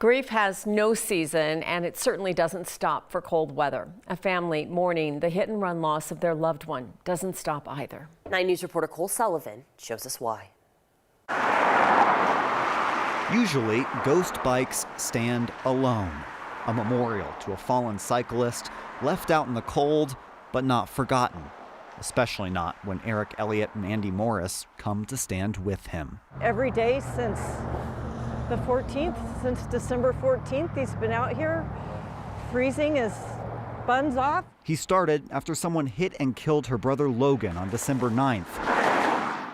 Grief has no season, and it certainly doesn't stop for cold weather. A family mourning the hit-and-run loss of their loved one doesn't stop either. 9 News reporter Cole Sullivan shows us why. Usually, ghost bikes stand alone, a memorial to a fallen cyclist left out in the cold, but not forgotten, especially not when Eric Elliott and Andy Morris come to stand with him. Every day since the 14th, since December 14th, he's been out here freezing his buns off. He started after someone hit and killed her brother Logan on December 9th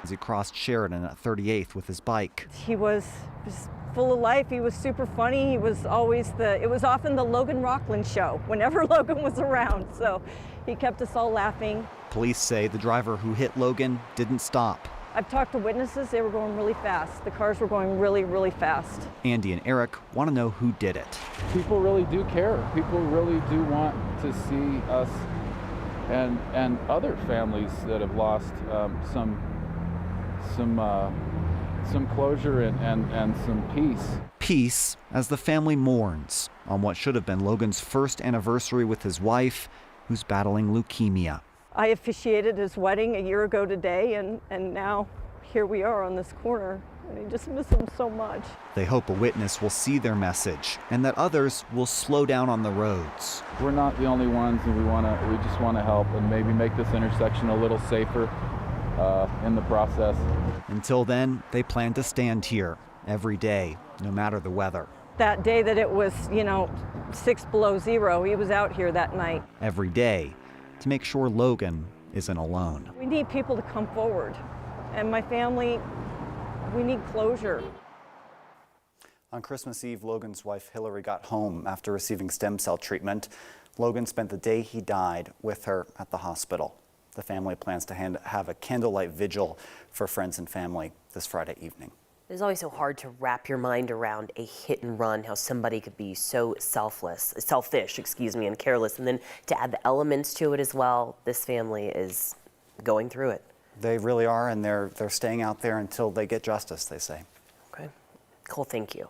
as he crossed Sheridan at 38th with his bike. He was just full of life. He was super funny. He was always it was often the Logan Rockland show whenever Logan was around. So he kept us all laughing. Police say the driver who hit Logan didn't stop. I've talked to witnesses. They were going really fast. The cars were going really, really fast. Andy and Eric want to know who did it. People really do care. People really do want to see us and other families that have lost some closure and some peace. Peace as the family mourns on what should have been Logan's first anniversary with his wife, who's battling leukemia. I officiated his wedding a year ago today, and now here we are on this corner, and I just miss him so much. They hope a witness will see their message and that others will slow down on the roads. We're not the only ones, and we just want to help and maybe make this intersection a little safer in the process. Until then, they plan to stand here every day, no matter the weather. That day that it was, 6 below zero, he was out here that night. Every day, to make sure Logan isn't alone. We need people to come forward, and my family, we need closure. On Christmas Eve, Logan's wife Hillary got home after receiving stem cell treatment. Logan spent the day he died with her at the hospital. The family plans to have a candlelight vigil for friends and family this Friday evening. It's always so hard to wrap your mind around a hit and run, how somebody could be so selfish, and careless. And then to add the elements to it as well, this family is going through it. They really are, and they're staying out there until they get justice, they say. Okay. Cole, thank you.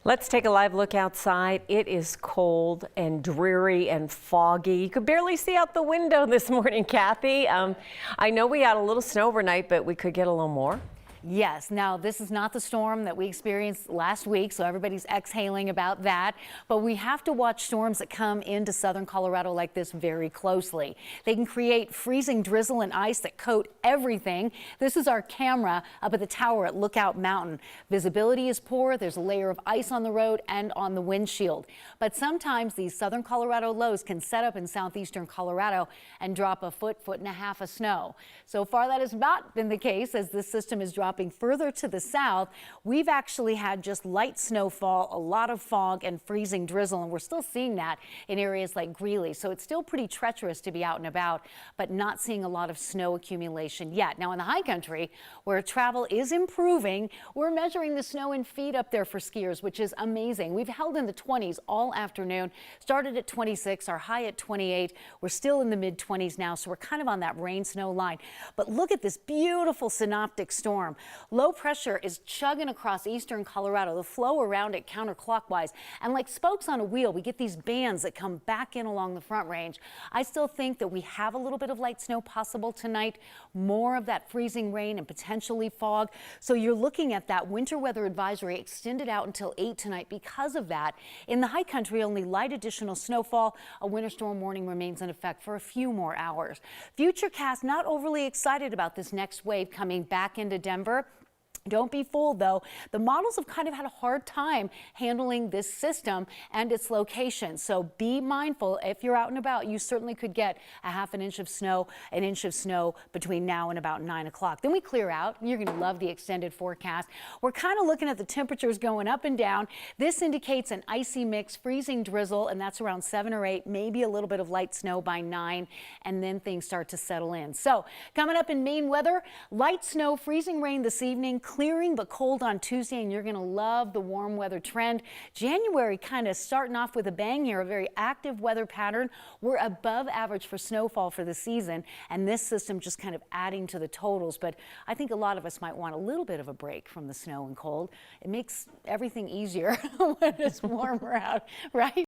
Let's take a live look outside. It is cold and dreary and foggy. You could barely see out the window this morning, Kathy. I know we had a little snow overnight, but we could get a little more. Yes. Now, this is not the storm that we experienced last week, so everybody's exhaling about that. But we have to watch storms that come into southern Colorado like this very closely. They can create freezing drizzle and ice that coat everything. This is our camera up at the tower at Lookout Mountain. Visibility is poor. There's a layer of ice on the road and on the windshield. But sometimes these southern Colorado lows can set up in southeastern Colorado and drop a foot and a half of snow. So far, that has not been the case as this system is dropping further to the south. We've actually had just light snowfall, a lot of fog and freezing drizzle, and we're still seeing that in areas like Greeley. So it's still pretty treacherous to be out and about, but not seeing a lot of snow accumulation yet. Now in the high country, where travel is improving, we're measuring the snow in feet up there for skiers, which is amazing. We've held in the 20s all afternoon, started at 26, our high at 28. We're still in the mid-20s now, so we're kind of on that rain snow line. But look at this beautiful synoptic storm. Low pressure is chugging across eastern Colorado, the flow around it counterclockwise. And like spokes on a wheel, we get these bands that come back in along the Front Range. I still think that we have a little bit of light snow possible tonight, more of that freezing rain and potentially fog. So you're looking at that winter weather advisory extended out until 8 tonight because of that. In the high country, only light additional snowfall. A winter storm warning remains in effect for a few more hours. Futurecast not overly excited about this next wave coming back into Denver. Don't be fooled, though. The models have kind of had a hard time handling this system and its location. So be mindful. If you're out and about, you certainly could get a half an inch of snow between now and about 9 o'clock. Then we clear out. You're going to love the extended forecast. We're kind of looking at the temperatures going up and down. This indicates an icy mix, freezing drizzle, and that's around 7 or 8, maybe a little bit of light snow by 9, and then things start to settle in. So coming up in Maine weather, light snow, freezing rain this evening, clearing but cold on Tuesday, and you're going to love the warm weather trend. January kind of starting off with a bang here, a very active weather pattern. We're above average for snowfall for the season, and this system just kind of adding to the totals. But I think a lot of us might want a little bit of a break from the snow and cold. It makes everything easier when it's warmer out, right?